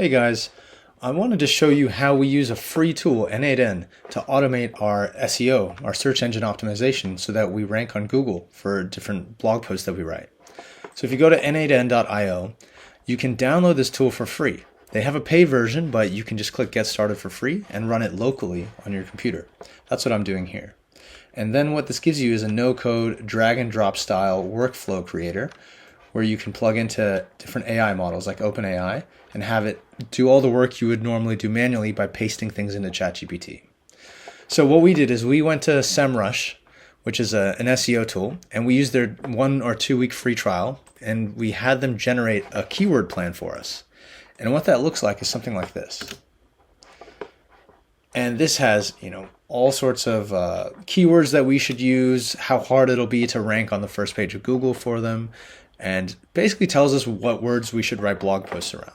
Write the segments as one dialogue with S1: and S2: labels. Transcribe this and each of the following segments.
S1: Hey guys, I wanted to show you how we use a free tool, N8N, to automate our SEO, our search engine optimization, so that we rank on Google for different blog posts that we write. So if you go to n8n.io, you can download this tool for free. They have a paid version, but you can just click Get Started for free and run it locally on your computer. That's what I'm doing here. And then what this gives you is a no-code, drag-and-drop style workflow creator, where you can plug into different AI models like OpenAI and have it do all the work you would normally do manually by pasting things into ChatGPT. So what we did is we went to SEMrush, which is an SEO tool, and we used their 1 or 2 week free trial, and we had them generate a keyword plan for us. And what that looks like is something like this. And this has, all sorts of keywords that we should use, how hard it'll be to rank on the first page of Google for them, and basically tells us what words we should write blog posts around.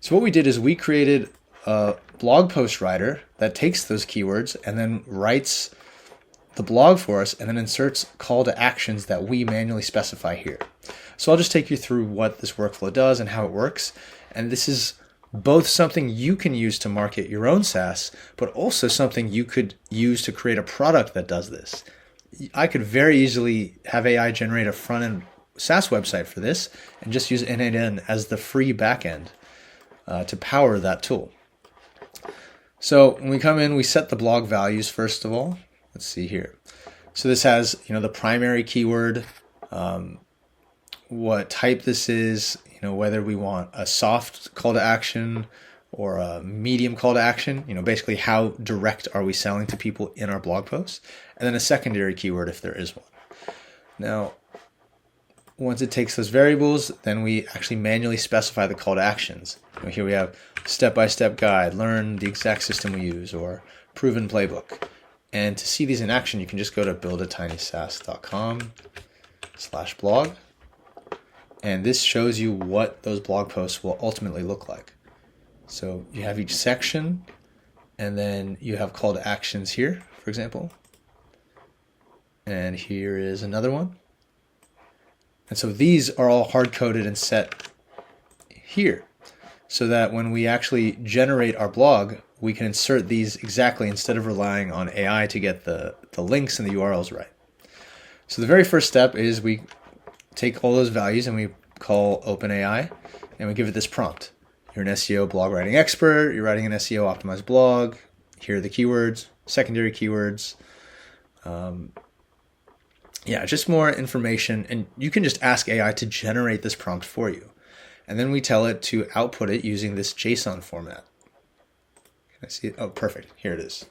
S1: So what we did is we created a blog post writer that takes those keywords and then writes the blog for us and then inserts call to actions that we manually specify here. So I'll just take you through what this workflow does and how it works. And this is both something you can use to market your own SaaS, but also something you could use to create a product that does this. I could very easily have AI generate a front-end SaaS website for this and just use N8N as the free backend to power that tool. So when we come in, we set the blog values first of all. Let's see here. So this has, the primary keyword, what type this is, whether we want a soft call to action or a medium call to action, basically how direct are we selling to people in our blog posts, and then a secondary keyword if there is one. Now, once it takes those variables, then we actually manually specify the call to actions. Here we have step-by-step guide, learn the exact system we use, or proven playbook. And to see these in action, you can just go to buildatinysas.com/blog. And this shows you what those blog posts will ultimately look like. So you have each section, and then you have call to actions here, for example. And here is another one. And so these are all hard-coded and set here so that when we actually generate our blog, we can insert these exactly instead of relying on AI to get the links and the URLs right. So the very first step is we take all those values and we call OpenAI and we give it this prompt. You're an SEO blog writing expert, you're writing an SEO optimized blog, here are the keywords, secondary keywords, just more information, and you can just ask AI to generate this prompt for you. And then we tell it to output it using this JSON format. Can I see it? Oh, perfect. Here it is.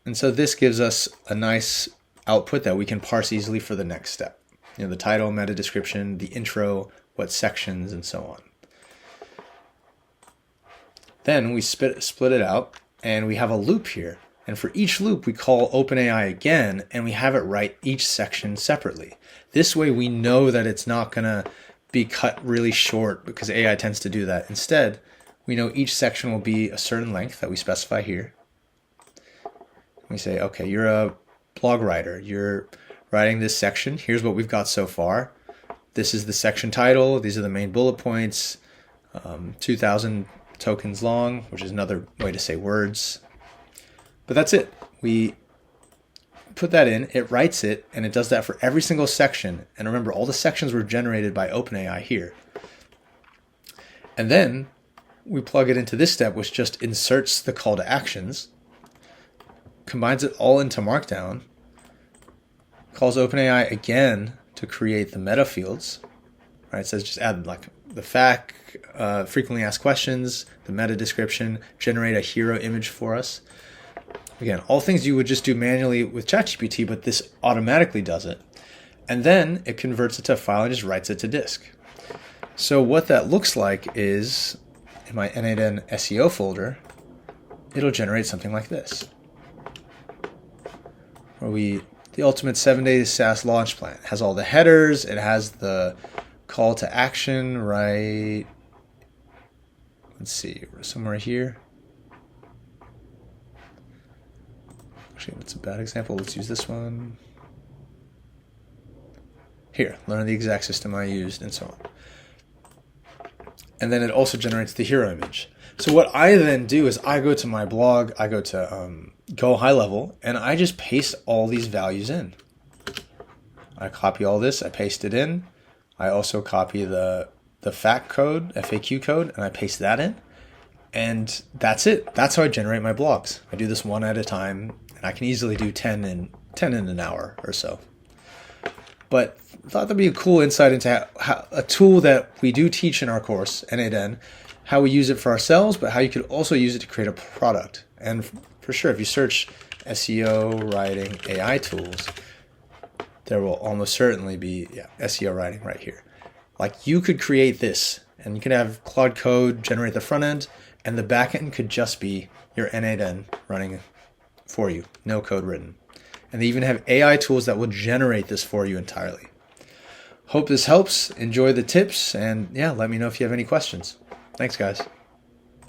S1: And so this gives us a nice output that we can parse easily for the next step. The title, meta description, the intro, what sections, and so on. Then we split it out, and we have a loop here. And for each loop, we call OpenAI again, and we have it write each section separately. This way, we know that it's not going to be cut really short because AI tends to do that. Instead, we know each section will be a certain length that we specify here. We say, okay, you're a blog writer. You're writing this section. Here's what we've got so far. This is the section title. These are the main bullet points. 2,000 tokens long, which is another way to say words. But that's it. We put that in, it writes it, and it does that for every single section. And remember, all the sections were generated by OpenAI here. And then we plug it into this step, which just inserts the call to actions, combines it all into Markdown, calls OpenAI again to create the meta fields. Right? It says just add like the fact, frequently asked questions, the meta description, generate a hero image for us. Again, all things you would just do manually with ChatGPT, but this automatically does it. And then it converts it to a file and just writes it to disk. So what that looks like is, in my N8N SEO folder, it'll generate something like this. Where the ultimate 7-day SaaS launch plan. It has all the headers, it has the call to action, right? Let's see, somewhere here. Actually, that's a bad example. Let's use this one. Here, learn the exact system I used, and so on. and then it also generates the hero image. So what I then do is I go to my blog, I go to Go High Level, and I just paste all these values in. I copy all this, I paste it in. I also copy the FAQ code, and I paste that in. And that's it. That's how I generate my blogs. I do this one at a time, and I can easily do 10 in an hour or so. But I thought that'd be a cool insight into how a tool that we do teach in our course, N8N, how we use it for ourselves, but how you could also use it to create a product. And for sure, if you search SEO writing AI tools, there will almost certainly be SEO writing right here. Like, you could create this, and you can have Claude Code generate the front end, and the back end could just be your N8N running for you, no code written. And they even have AI tools that will generate this for you entirely. Hope this helps. Enjoy the tips, and let me know if you have any questions. Thanks, guys.